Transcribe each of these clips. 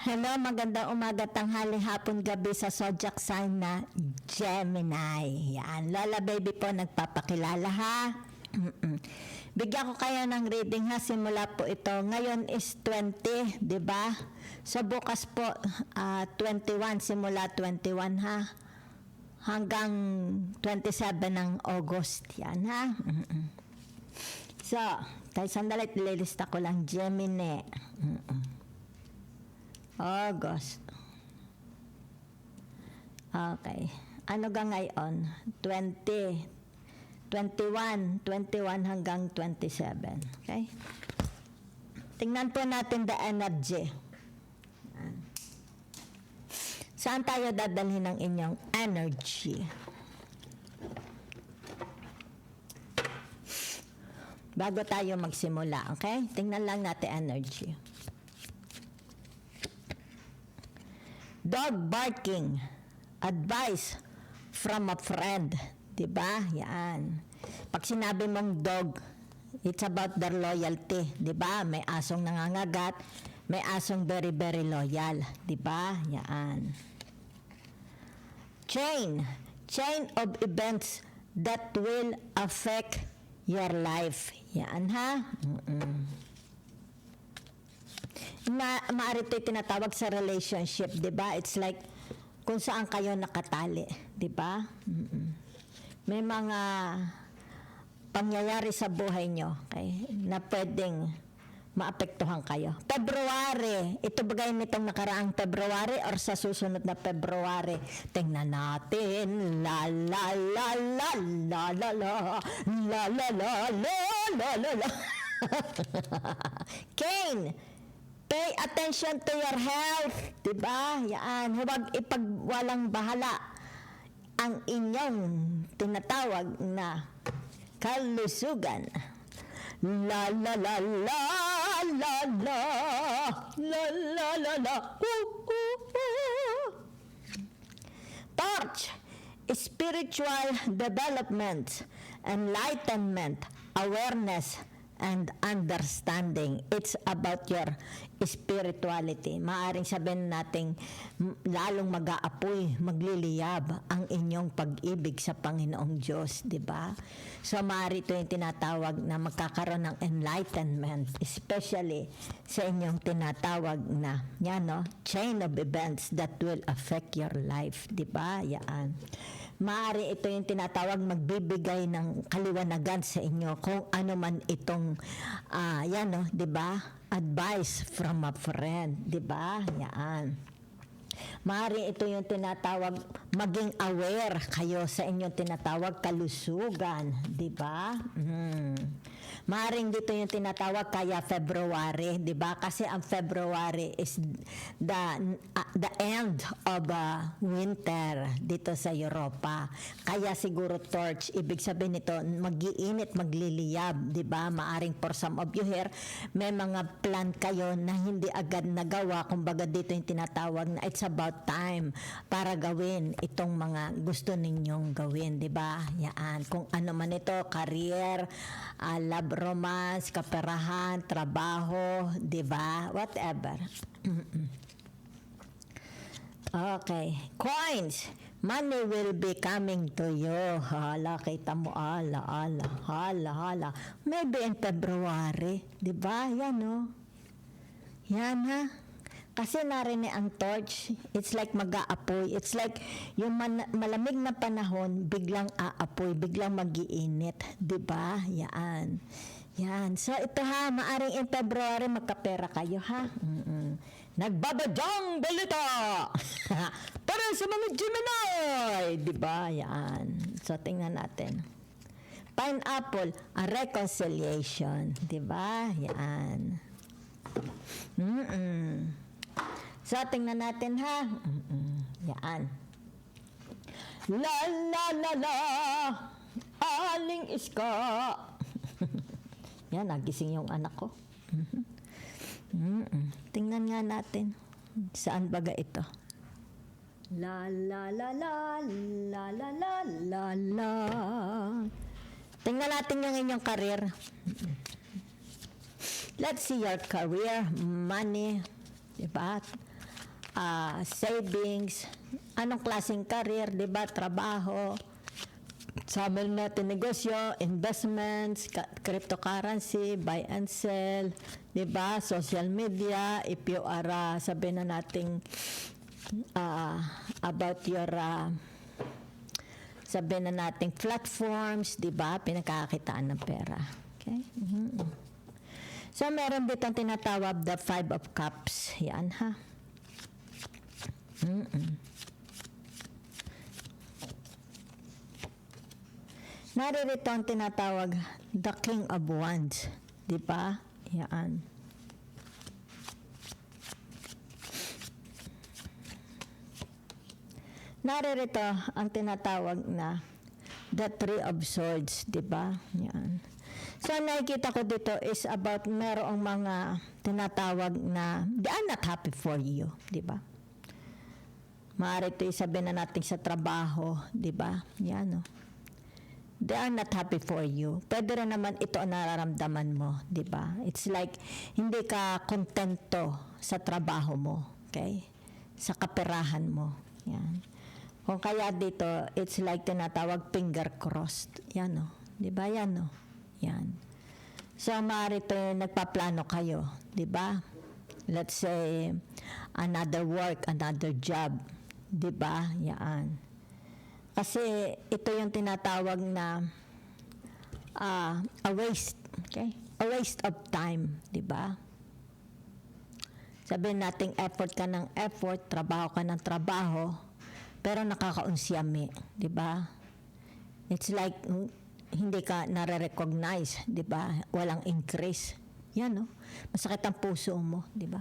Hello, magandang umaga, tanghali, hapon, gabi sa zodiac sign na Gemini. Yan, Lola Baby po nagpapakilala ha. Bigyan ko kayo ng reading ha, simula po ito. Ngayon is 20, di ba? So bukas po 21, simula 21 ha. Hanggang 27 ng August. Yan ha. So, tayo sandali, nililista ko lang Gemini. August. Okay. Ano ga ngayon? 20, 21 hanggang 27. Okay? Tingnan po natin the energy. Saan tayo dadalhin ng inyong energy? Bago tayo magsimula, okay? Tingnan lang natin energy. Dog barking. Advice from a friend. Diba? Yan. Pag sinabi mong dog, it's about their loyalty. Diba? May asong nangangagat, may asong very, very loyal. Diba? Yan. Chain of events that will affect your life. Yan ha? Maaari ito tinatawag sa relationship, di ba? It's like kung saan kayo nakatali, di ba? May mga pangyayari sa buhay nyo, okay, na pwedeng maapektuhan kayo. February, ito bagay nitong nakaraang February or sa susunod na February. Tingnan natin. La la la la la la la la la la la la la. Cain, pay attention to your health. Diba? Yan. Huwag ipagwalang bahala ang inyong tinatawag na kalusugan. La la la la la la la la la la. Torch, spiritual development, enlightenment, awareness, and understanding. It's about your spirituality. Maaring sabihin natin lalong mag-aapoy, magliliyab ang inyong pag-ibig sa Panginoong Diyos, di ba? So maaari ito yung tinatawag na magkakaroon ng enlightenment, especially sa inyong tinatawag na yan, no? Chain of events that will affect your life, di ba? Yan. Maaari ito yung tinatawag magbibigay ng kaliwanagan sa inyo kung ano man itong yan, no, 'di ba? Advice from a friend, 'di ba? Yan. Maaari ito yung tinatawag maging aware kayo sa inyong tinatawag kalusugan, 'di ba? Maaring dito yung tinatawag kaya February, 'di ba? Kasi ang February is the end of winter dito sa Europa. Kaya siguro torch, ibig sabihin nito mag-iinit, magliliyab, 'di ba? Maaring for some of you here, may mga plan kayo na hindi agad nagawa. Kumbaga dito yung tinatawag na it's about time para gawin itong mga gusto ninyong gawin, 'di ba? Yan, kung ano man ito, career, love, romance, kaperahan, trabaho, di ba? Whatever. Okay. Coins. Money will be coming to you. Hala, kita mo, hala. Maybe in February. Di ba? Yan, no? Yan, ha? Kasi narinig ang torch, it's like mag-aapoy. It's like yung malamig na panahon, biglang aapoy, biglang mag-iinit. Diba? Yan. Yan. So ito ha, maaring in February magkapera kayo ha. Nagbabadyang balita! Para sa mga Gemini! Diba? Yan. So tingnan natin. Pineapple, a reconciliation. Diba? Yan. So, tingnan natin ha. Yan. La la la la, aling iska. Yan, nagising yung anak ko. Tingnan nga natin. Saan baga ito? La la la la, la la la la la. Tingnan natin yung inyong career. Let's see your career, money, diba? savings, anong klaseng career, di ba, trabaho, sabi natin negosyo, investments, cryptocurrency, buy and sell, di ba, social media, if you are, sabihin na natin, about your, sabihin na natin, platforms, di ba, pinagkakakitaan ng pera. Okay? So, meron dito ang tinatawag the Five of Cups. Yan, ha? Naririto ang tinatawag the King of Wands. Di ba? Yan. Naririto ang tinatawag na the Three of Swords. Di ba? Yan. So, nakikita ko dito is about merong mga tinatawag na they are not happy for you, di ba? Maaari ito isabihin na natin sa trabaho, di ba? Yan, no? They are not happy for you. Pwede rin naman ito ang nararamdaman mo, di ba? It's like, hindi ka kontento sa trabaho mo, okay? Sa kaperahan mo, yan. Kung kaya dito, it's like tinatawag finger crossed, yan, no? Di ba? Yan, no? Yan. So, maaari ito nagpaplano kayo, di ba? Let's say, another work, another job, di ba? Yan. Kasi, ito yung tinatawag na a waste, okay? A waste of time, di ba? Sabihin natin, effort ka ng effort, trabaho ka ng trabaho, pero nakakaunsyami, di ba? It's like, hindi ka nare-recognize, di ba? Walang increase. Yan, no? Masakit ang puso mo, di ba?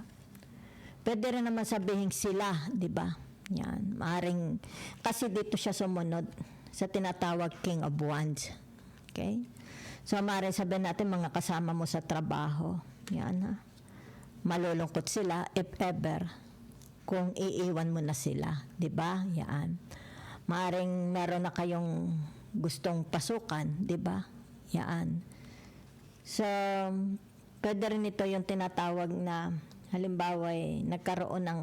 Pwede rin naman sabihin sila, di ba? Yan. Maaring, kasi dito siya sumunod sa tinatawag King of Wands. Okay? So, maaring sabihin natin mga kasama mo sa trabaho. Yan, ha? Malulungkot sila, if ever, kung iiwan mo na sila. Di ba? Yan. Maaring meron na kayong gustong pasukan, di ba? Yan. So, pwede rin ito yung tinatawag na halimbawa nagkaroon ng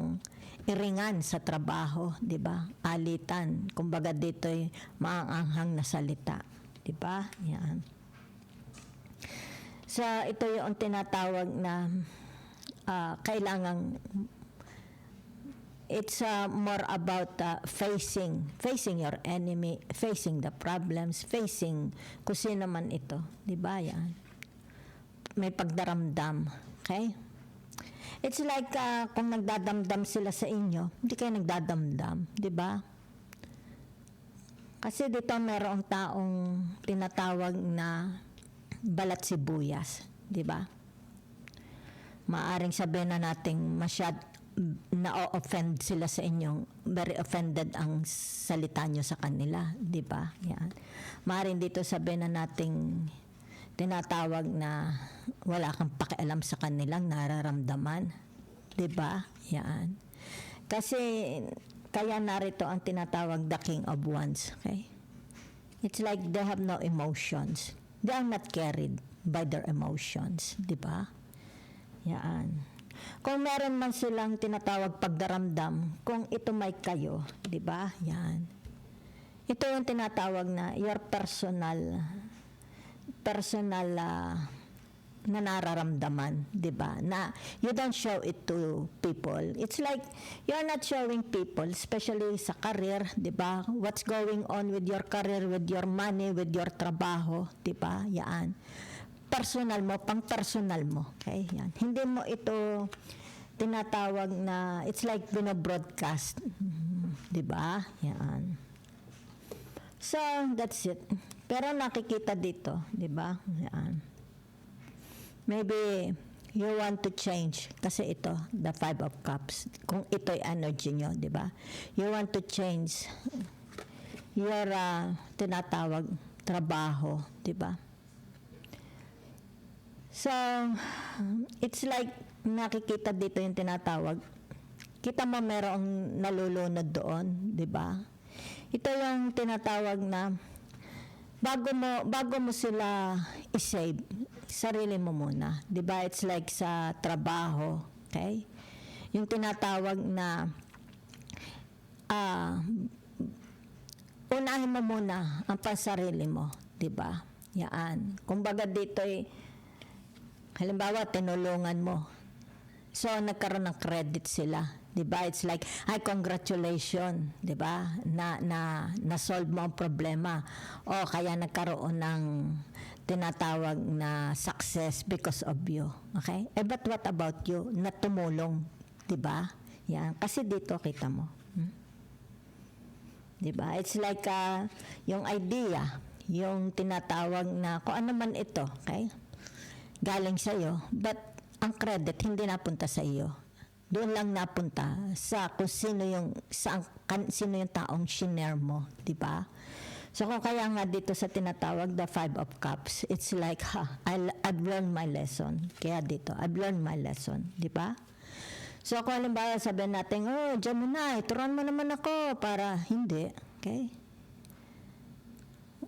iringan sa trabaho, di ba? Alitan. Kumbaga dito'y maanghang na salita, di ba? Yan. So, ito yung tinatawag na kailangang it's more about facing your enemy, facing the problems, facing kung sino man ito. Di ba yan? May pagdaramdam. Okay? It's like kung nagdadamdam sila sa inyo, hindi kayo nagdadamdam. Di ba? Kasi dito merong taong tinatawag na balat sibuyas. Di ba? Maaring sabihin na nating na-offend sila sa inyong, very offended ang salita nyo sa kanila, di ba? Yan. Maaaring dito sabihin na nating tinatawag na wala kang pakialam sa kanilang nararamdaman, di ba? Yan. Kasi kaya narito ang tinatawag the King of Wands, okay? It's like they have no emotions. They are not carried by their emotions, di ba? Yan. Kung meron man silang tinatawag pagdaramdam, kung ito may kayo, di ba? Yan. Ito yung tinatawag na your personal na nararamdaman, di ba? Na you don't show it to people. It's like you're not showing people, especially sa career, di ba? What's going on with your career, with your money, with your trabaho, di ba? Yan. Personal mo, pang personal mo. Okay? Yan. Hindi mo ito tinatawag na, it's like binobroadcast. Di ba? Yan. So, that's it. Pero nakikita dito, di ba? Yan. Maybe you want to change. Kasi ito, the Five of Cups. Kung ito'y energy nyo, di ba? You want to change your tinatawag trabaho, di ba? So, it's like nakikita dito yung tinatawag. Kita mo merong nalulunod doon, di ba? Ito yung tinatawag na bago mo sila i-save, sarili mo muna. Di ba? It's like sa trabaho, okay? Yung tinatawag na ah, unahin mo muna ang pansarili mo, 'di ba? Yan. Kumbaga dito halimbawa tinulungan mo. So nagkaroon ng credit sila, 'di ba? It's like, "Ay, congratulations," 'di ba? Na solve mo ang problema. O kaya nagkaroon ng tinatawag na success because of you. Okay? But what about you? Na tumulong, 'di ba? Yan. Kasi dito kita mo. Diba? It's like yung idea, yung tinatawag na kung ano man ito, okay? Galing sa iyo, but ang credit hindi napunta sa iyo. Doon lang napunta sa kung sino yung sino yung taong shinare mo, 'di ba? So kung kaya nga dito sa tinatawag the Five of Cups, it's like I've learned my lesson. Kaya dito, I've learned my lesson, 'di ba? So kung halimbawa sabihin natin, "Oh, Gemini, turuan mo naman ako," para hindi, okay?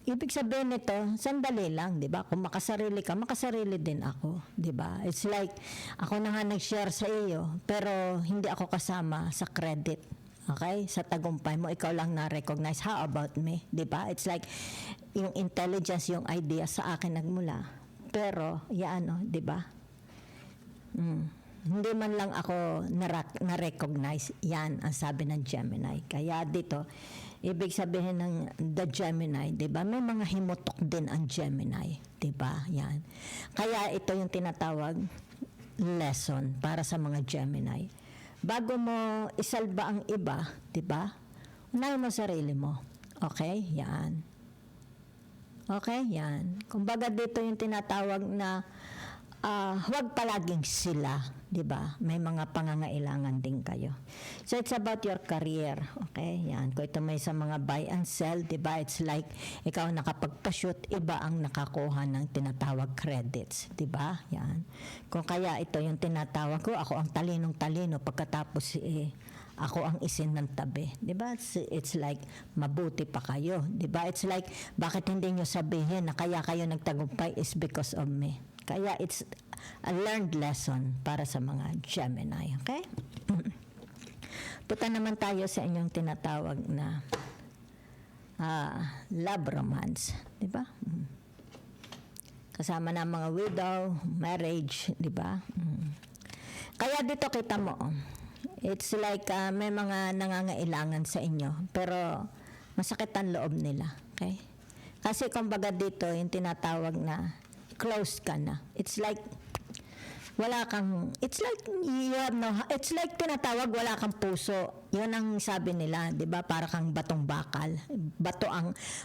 Ibig sabihin nito, sandali lang, 'di ba? Kung makasarili ka, makasarili din ako, 'di ba? It's like ako na nga nag-share sa iyo, pero hindi ako kasama sa credit. Okay? Sa tagumpay mo, ikaw lang na-recognize. How about me? 'Di ba? It's like yung intelligence, yung idea sa akin nagmula. Pero, 'di ba? Hindi man lang ako na-recognize. Yan ang sabi ng Gemini. Kaya dito, ibig sabihin ng the Gemini, 'di ba? May mga himutok din ang Gemini, 'di ba? Yan. Kaya ito yung tinatawag lesson para sa mga Gemini. Bago mo isalba ang iba, 'di ba? Unahin mo sarili mo. Okay? Yan. Okay? Yan. Kumbaga dito yung tinatawag na huwag palaging sila, 'di ba? May mga pangangailangan din kayo. So it's about your career, okay? Yan. Kung ito may sa mga buy and sell, 'di ba? It's like ikaw nakapagpa-shoot, iba ang nakakuha ng tinatawag credits, 'di ba? Yan. Kung kaya ito yung tinatawag ko, ako ang talinong-talino pagkatapos ako ang isin ng tabi, 'di ba? It's like mabuti pa kayo, 'di ba? It's like bakit hindi niyo sabihin na kaya kayo nagtagumpay is because of me. Kaya it's a learned lesson para sa mga Gemini. Okay? Punta naman tayo sa inyong tinatawag na love romance. Di ba? Kasama na mga widow, marriage. Di ba? Kaya dito kita mo, it's like may mga nangangailangan sa inyo, pero masakit ang loob nila. Okay? Kasi kumbaga dito, yung tinatawag na close ka na. It's like wala kang, it's like it's like tinatawag wala kang puso. Yun ang sabi nila, 'di ba? Para kang batong bakal.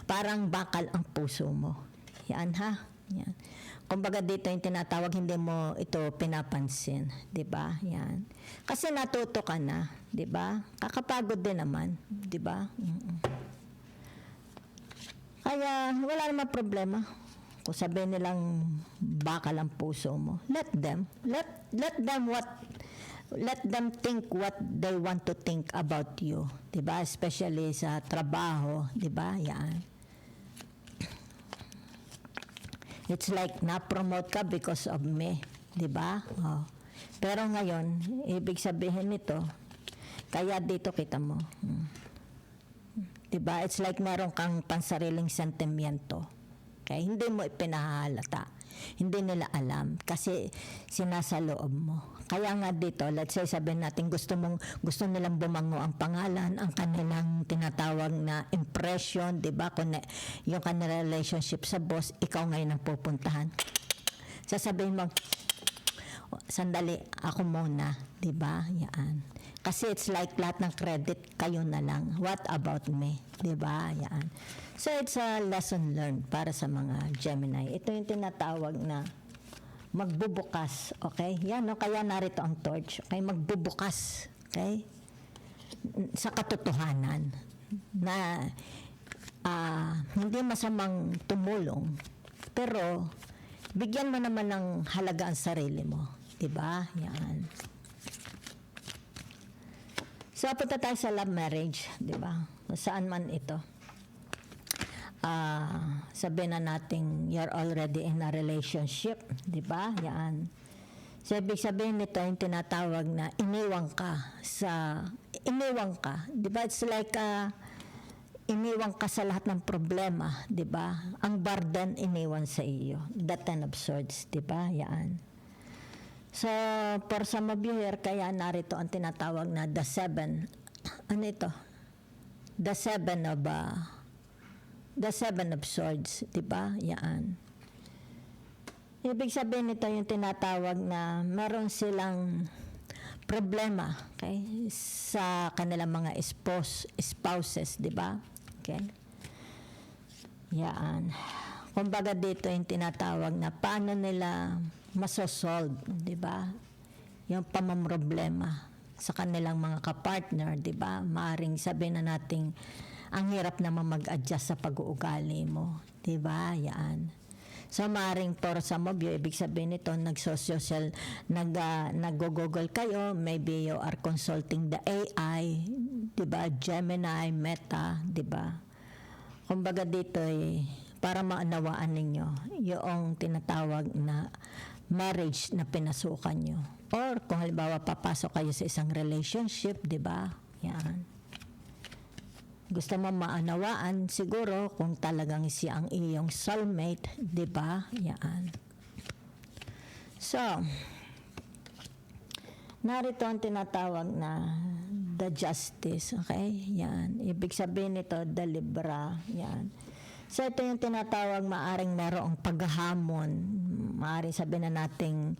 Parang bakal ang puso mo. Yan ha. Yan. Kumbaga dito yung tinatawag hindi mo ito pinapansin, 'di ba? Yan. Kasi natuto ka na, 'di ba? Kakapagod din naman, 'di ba? Kaya wala namang problema. Kung sabihin nilang bakal ang puso mo, let them think what they want to think about you, 'di ba? Especially sa trabaho, 'di ba? Yan. It's like na-promote ka because of me, 'di ba? Oh. Pero ngayon, ibig sabihin nito, kaya dito kita mo. 'Di ba? It's like meron kang pansariling sentimiento. Okay? Hindi mo ipinahalata. Hindi nila alam kasi sinasa loob mo. Kaya nga dito, let's say sabihin natin gusto nilang bumango ang pangalan, ang kanilang tinatawag na impression, 'di ba? Kung yung kanilang relationship sa boss, ikaw ngayon ang pupuntahan. Sasabihin mo, sandali, ako muna, 'di ba? Yan. Kasi it's like lahat ng credit kayo na lang. What about me? 'Di ba? Yan. So it's a lesson learned para sa mga Gemini. Ito yung tinatawag na magbubukas, okay? Yan, no? Kaya narito ang torch, okay? Magbubukas, okay? Sa katotohanan na hindi masamang tumulong, pero bigyan mo naman ng halaga ang sarili mo, 'di ba? Yan. So punta tayo sa love marriage, 'di ba? Saan man ito. Sabihin na natin you're already in a relationship, 'di ba? Yan. So ibig sabihin nito yung tinatawag na iniwan ka sa iniwan ka. Di ba? It's like, iniwan ka sa lahat ng problema. Di ba? Ang burden iniwan sa iyo. The 10 of Swords. Di ba? Yan. So, for some of you here, kaya narito ang tinatawag na the 7. Ano ito? The 7 of Swords. Di ba? Yan. Ibig sabihin nito yung tinatawag na meron silang problema, okay, sa kanilang mga spouses, di ba? Okay. Yan. Kumbaga dito yung tinatawag na paano nila masosolve, di ba? Yung pamamroblema sa kanilang mga kapartner, di ba? Maaring sabihin na nating ang hirap naman mag-adjust sa pag-uugali mo, di ba? Yan. So, maaaring for some of you, ibig sabihin nito, nag-social, nag-google kayo, maybe you are consulting the AI, di ba? Gemini, Meta, di ba? Kumbaga dito, para maunawaan ninyo, yung tinatawag na marriage na pinasukan nyo. Or kung halimbawa papasok kayo sa isang relationship, di ba? Yan. Gusto mo maunawaan siguro kung talagang siya ang iyong soulmate, di ba? Yan. So, narito ang tinatawag na the justice, okay? Yan. Ibig sabihin nito, the libra. Yan. So, ito yung tinatawag, maaring merong paghahamon. Maaring sabihin na nating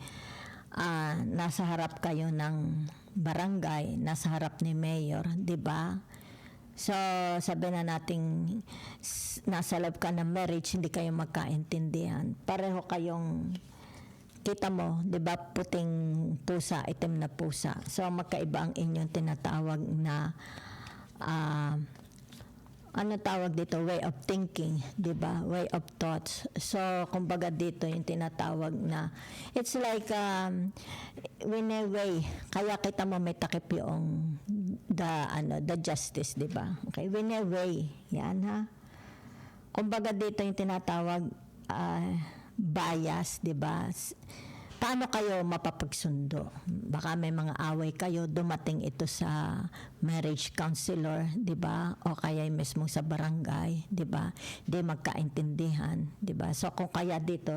nasa harap kayo ng barangay, nasa harap ni mayor, di ba? So, sabi na nating nasa loob ka ng marriage, hindi kayo magkaintindihan. Pareho kayong, kita mo, di ba, puting pusa, itim na pusa. So, magkaiba ang inyong tinatawag na, ano tawag dito? Way of thinking, di ba? Way of thoughts. So, kumbaga dito yung tinatawag na, it's like, in a way, kaya kita mo may takip yung the justice, di ba? Okay, in a way, yan ha. Kumbaga dito yung tinatawag bias, di ba? Paano kayo mapapagsundo? Baka may mga away kayo, dumating ito sa marriage counselor, di ba? O kaya mismo sa barangay, di ba? Di magkaintindihan, di ba? So kung kaya dito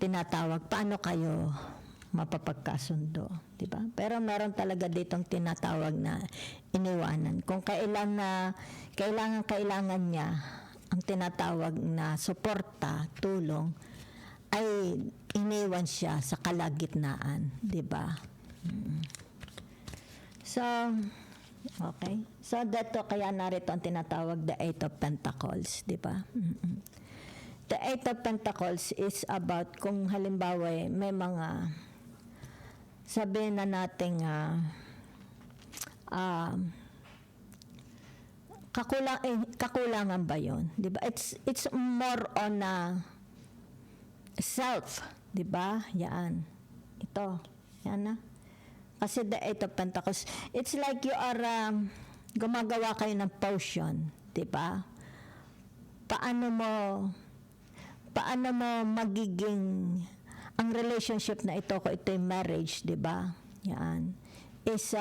tinatawag, paano kayo mapapagkasundo, di ba? Pero meron talaga ditong tinatawag na iniwanan. Kung kailangan niya ang tinatawag na suporta, tulong, ay iniwan siya sa kalagitnaan, di ba? So, okay. So, dito kaya narito ang tinatawag the Eight of Pentacles, di ba? The Eight of Pentacles is about kung halimbawa may mga sabihin na nating kakulangan ba yun? Di ba? It's more on self, di ba? Yan. Ito. Yan na. Kasi the Eight of Pentacles, it's like you are gumagawa kayo ng potion, di ba? Paano mo magiging ang relationship na ito, kung ito yung marriage, di ba? Yan. Is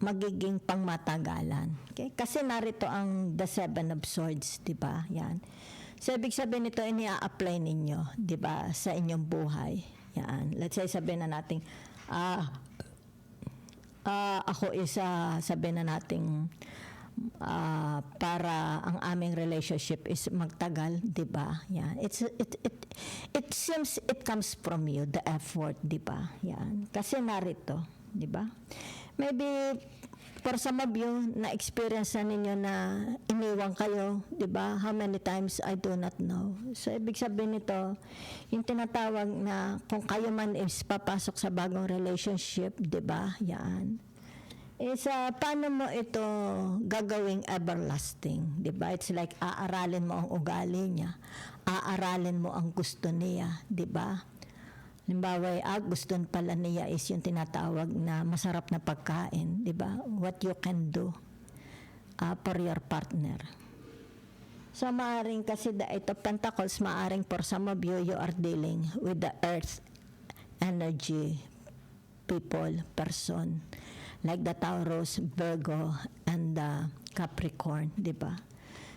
magiging pangmatagalan. Okay? Kasi narito ang the 7 of Swords, di ba? Yan. So, ibig sabihin nito, ini-apply ninyo, di ba, sa inyong buhay. Yan. Let's say, sabihin na natin, ako isa, sabihin na natin, para ang aming relationship is magtagal, di ba? Yan. It seems it comes from you, the effort, di ba? Yan. Kasi narito, di ba? Maybe for some of you, na-experience na ninyo na iniwan kayo, di ba? How many times, I do not know. So, ibig sabihin nito, yung tinatawag na kung kayo man is papasok sa bagong relationship, di ba? Yan. Is, paano mo ito gagawing everlasting, di ba? It's like, aaralin mo ang ugali niya. Aaralin mo ang gusto niya, di ba? Halimbawa, gusto pala niya is yung tinatawag na masarap na pagkain, di ba? What you can do for your partner. So, maaring kasi the Eight of Pentacles, maaring for some of you, you are dealing with the earth energy, people, person, like the Taurus, Virgo, and the Capricorn, di ba?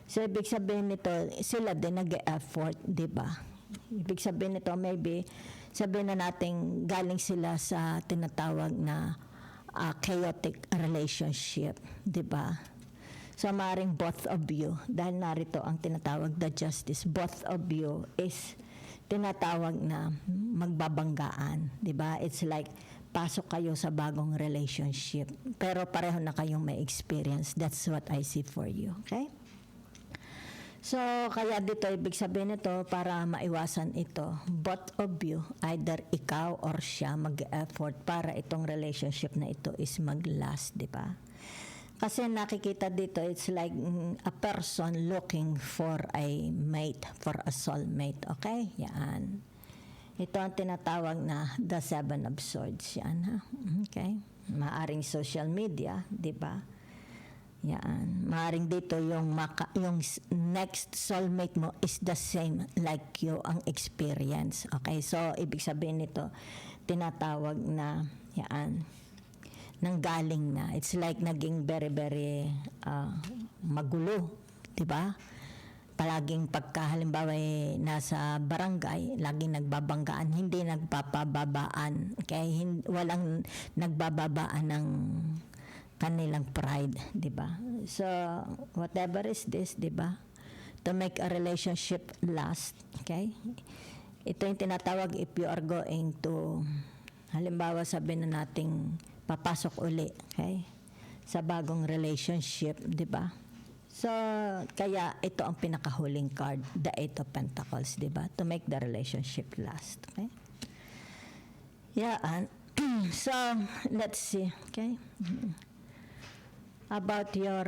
So, ibig sabihin nito, sila din nag-effort, di ba? Ibig sabihin nito, maybe, sabihin na natin, galing sila sa tinatawag na chaotic relationship, di ba? So, maaaring both of you, dahil narito ang tinatawag the justice, both of you is tinatawag na magbabanggaan, di ba? It's like, pasok kayo sa bagong relationship, pero pareho na kayong may experience. That's what I see for you, okay? So, kaya dito, ibig sabihin nito, para maiwasan ito, both of you, either ikaw or siya, mag-effort para itong relationship na ito is mag-last, di ba? Kasi nakikita dito, it's like a person looking for a mate, for a soulmate, okay? Yan. Ito ang tinatawag na the Seven of Swords, yan, ha? Okay? Maaring social media, di ba? Yan. Maaring dito yung next soulmate mo is the same like you ang experience. Okay? So, ibig sabihin nito, tinatawag na, yan, nanggaling na. It's like naging very, very magulo. Diba? Palaging pagkahalimbawa nasa barangay, laging nagbabanggaan, hindi nagpapababaan. Okay? Walang nagbababaan ng kanilang pride, di ba? So, whatever is this, di ba? To make a relationship last, okay? Ito yung tinatawag if you are going to, halimbawa sabihin na nating papasok uli, okay? Sa bagong relationship, di ba? So, kaya ito ang pinakahuling card, the Eight of Pentacles, di ba? To make the relationship last, okay? Yeah, so, let's see, okay? About your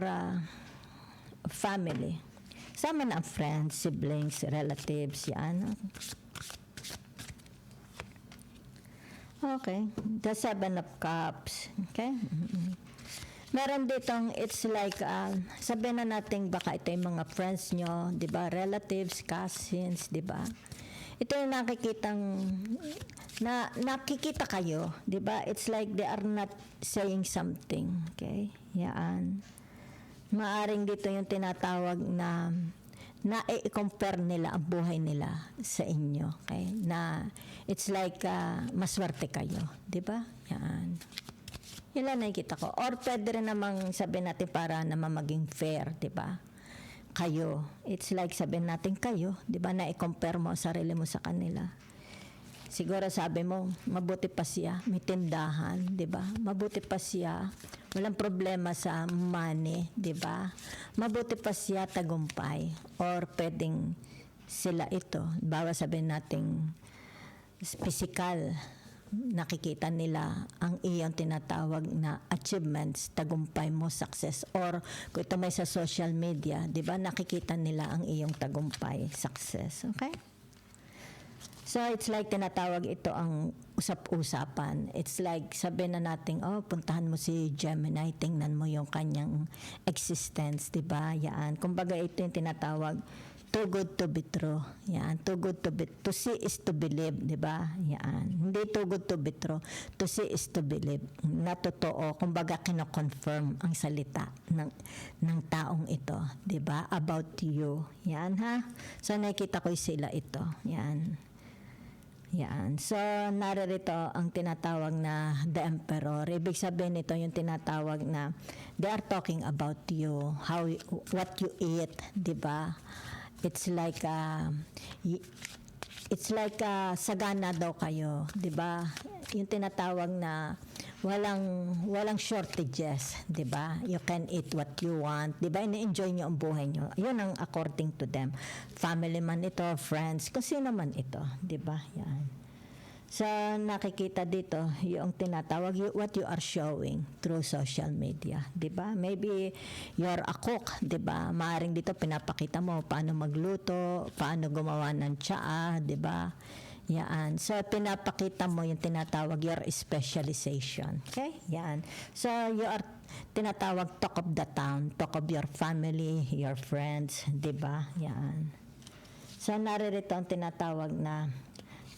family. Sama na friends, siblings, relatives, yan. Okay. The Seven of Cups. Okay. Meron ditong, it's like, sabihin na natin baka ito yung mga friends nyo, di ba? Relatives, cousins, di ba? Ito yung nakikita kayo, di ba? It's like they are not saying something, okay? Yan. Maaring dito yung tinatawag na i-compare nila ang buhay nila sa inyo, okay? Na it's like maswerte kayo, di ba? Yan. Yan lang nakikita ko. Or pwede rin namang sabihin natin para naman maging fair, di ba? Kayo. It's like sabihin natin kayo, di ba? Na i-compare mo ang sarili mo sa kanila. Siguro sabi mo, mabuti pa siya, may tindahan, di ba? Mabuti pa siya, walang problema sa money, di ba? Mabuti pa siya, tagumpay. Or pwedeng sila ito, bawa sabihin natin physical, nakikita nila ang iyong tinatawag na achievements, tagumpay mo, success. Or kung ito may sa social media, di ba, nakikita nila ang iyong tagumpay, success. Okay? So, it's like tinatawag ito ang usap-usapan. It's like sabihin na natin, oh, puntahan mo si Gemini, tingnan mo yung kanyang existence, di ba? Yan. Kumbaga ito yung tinatawag, too good to be true. Yan. Too good to be, to see is to believe, di ba? Yan. Hindi too good to be true. To see is to believe. Na totoo. Kumbaga kino-confirm ang salita ng taong ito, di ba? About you. Yan, ha? So, nakikita ko sila ito. Yan. Yan. So, naririto ang tinatawag na the Emperor. Ibig sabihin nito yung tinatawag na they are talking about you, what you eat, di ba? It's like sagana daw kayo, di ba? Yung tinatawag na walang shortages, di ba? You can eat what you want, di ba? Ini-enjoy nyo ang buhay nyo. Yun ang according to them. Family man ito, friends, kung sino man ito, di ba? Yan. So, nakikita dito yung tinatawag, what you are showing through social media, di ba? Maybe you're a cook, di ba? Maaring dito pinapakita mo paano magluto, paano gumawa ng tsaa, di ba? Yan. So, pinapakita mo yung tinatawag your specialization. Okay? Yan. So, you are tinatawag talk of the town, talk of your family, your friends, di ba? Yan. So, naririto ang tinatawag na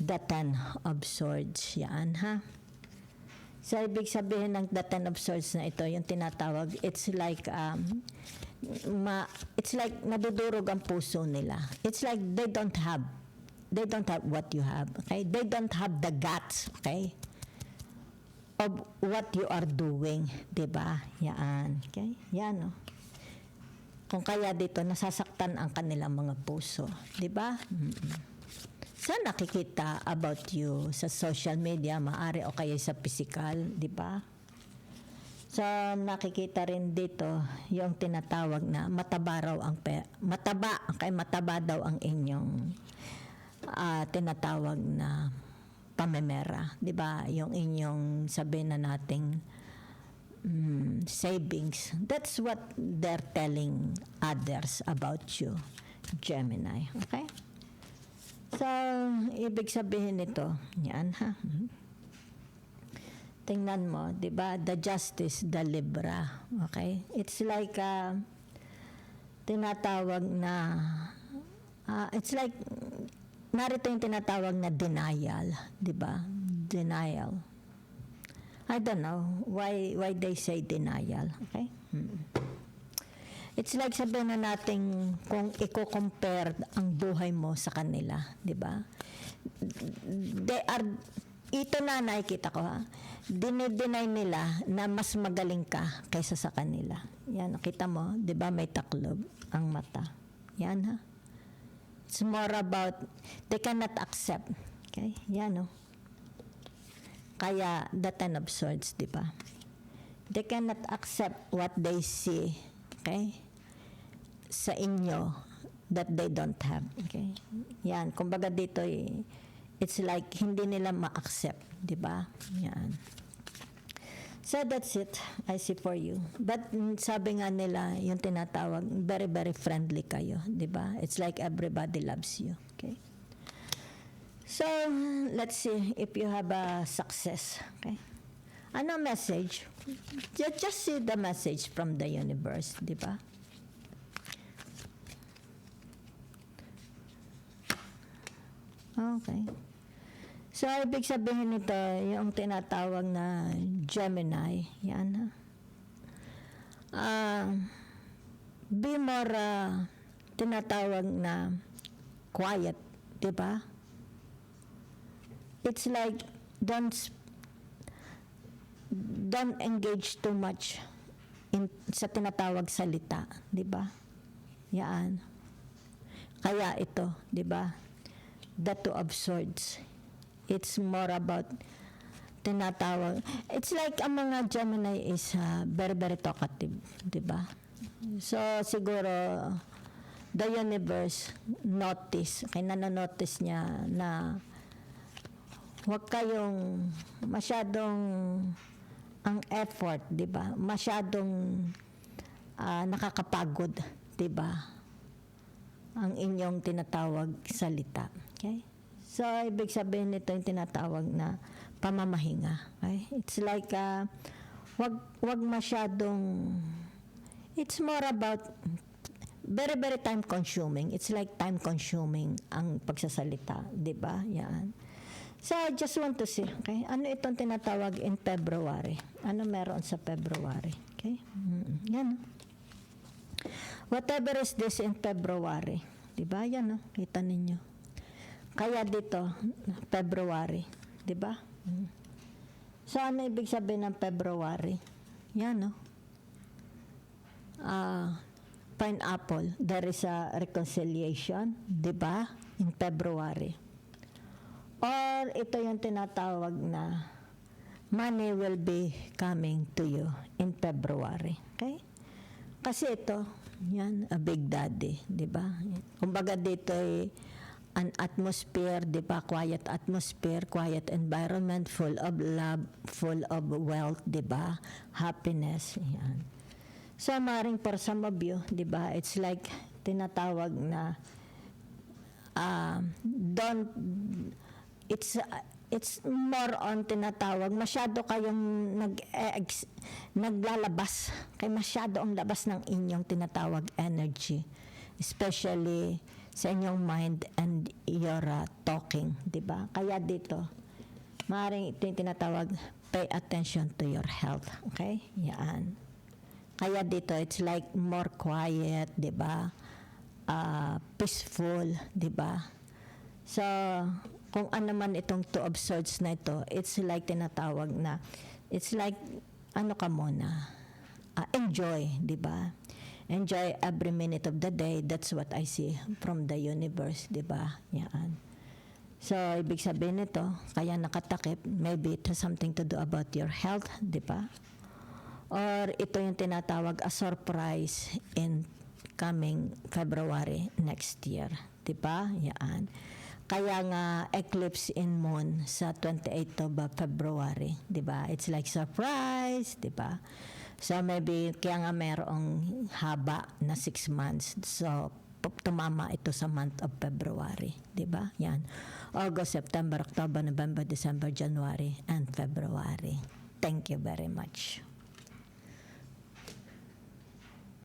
the Ten of Swords. Yan, ha? So, ibig sabihin ng the Ten of Swords na ito, yung tinatawag, it's like nadudurog ang puso nila. It's like they don't have what you have, okay? They don't have the guts, okay, of what you are doing, diba? Yan, okay? Yan, no? Kung kaya dito, nasasaktan ang kanilang mga puso, diba? Saan nakikita about you sa social media, maaari o kaya sa physical, diba? So, nakikita rin dito yung tinatawag na mataba daw ang inyong tinatawag na pamemera, 'di ba? Yung inyong sabihin na nating savings. That's what they're telling others about you, Gemini, okay? So, ibig sabihin nito, yan ha. Tingnan mo, 'di ba? The Justice, the Libra, okay? It's like tinatawag na it's like narito yung tinatawag na denial, 'di ba? Denial. I don't know why they say denial, okay? It's like sabihin na natin kung i-compare ang buhay mo sa kanila, 'di ba? Ito na nakikita ko ha. Dinideny nila na mas magaling ka kaysa sa kanila. Yan, nakita mo, 'di ba? May taklob ang mata. Yan ha. It's more about, they cannot accept. Okay? Yan, no? Kaya, the Ten of Swords, di ba? They cannot accept what they see, okay? Sa inyo, that they don't have, okay? Yan, kumbaga dito, it's like, hindi nila ma-accept, di ba? Yan. So that's it, I see for you. But sabi nga nila, yung tinatawag, very, very friendly kayo, di ba? It's like everybody loves you, okay? So, let's see if you have a success, okay? Ano message? Just see the message from the universe, di ba? Okay. So, ibig sabihin nito, yung tinatawag na Gemini, yan ha. Be more, tinatawag na quiet, di ba? It's like, don't engage too much sa tinatawag salita, di ba? Yan. Kaya ito, di ba? The Two of Swords. It's more about tinatawag. It's like ang mga Gemini is very, very talkative, di ba? So, siguro, the universe notice, nanonotice niya na huwag kayong masyadong ang effort, di ba? Masyadong nakakapagod, di ba? Ang inyong tinatawag salita. Okay? So, ibig sabihin nito yung tinatawag na pamamahinga. Okay? It's like, wag masyadong, it's more about, very, very time-consuming. It's like time-consuming ang pagsasalita. Diba? Yan. So, I just want to see, okay? Ano itong tinatawag in February? Ano meron sa February? Okay? Yan. Whatever is this in February. Diba? Yan, no? Kita ninyo. Kaya dito, February. Diba? So, ano ibig sabihin ng February? Yan, no? Pineapple. There is a reconciliation. Diba? In February. Or, ito yung tinatawag na money will be coming to you in February. Okay? Kasi ito, yan, a big daddy. Diba? Kumbaga dito an atmosphere, di ba? Quiet atmosphere, quiet environment, full of love, full of wealth, di ba? Happiness, yan. So, maring for some of you, di ba? It's like, tinatawag na, it's more on tinatawag, masyado kayong naglalabas, kaya masyado ang labas ng inyong tinatawag energy, especially sa inyong mind and your talking, di ba? Kaya dito, maaaring ito yung tinatawag pay attention to your health. Okay? Yan. Kaya dito, it's like more quiet, di ba? Peaceful, di ba? So, kung ano man itong two of swords na ito, it's like tinatawag na, it's like, ano ka muna, enjoy, di ba? Enjoy every minute of the day. That's what I see from the universe, di ba? Yan. So, ibig sabihin nito, kaya nakatakip, maybe it has something to do about your health, di ba? Or ito yung tinatawag a surprise in coming February next year, di ba? Yan. Kaya nga eclipse in moon sa 28th of February, di ba? It's like surprise, di ba? So maybe kaya nga merong haba na 6 months. So tumama ito sa month of February, di ba? Yan. August, September, October, November, December, January, and February. Thank you very much.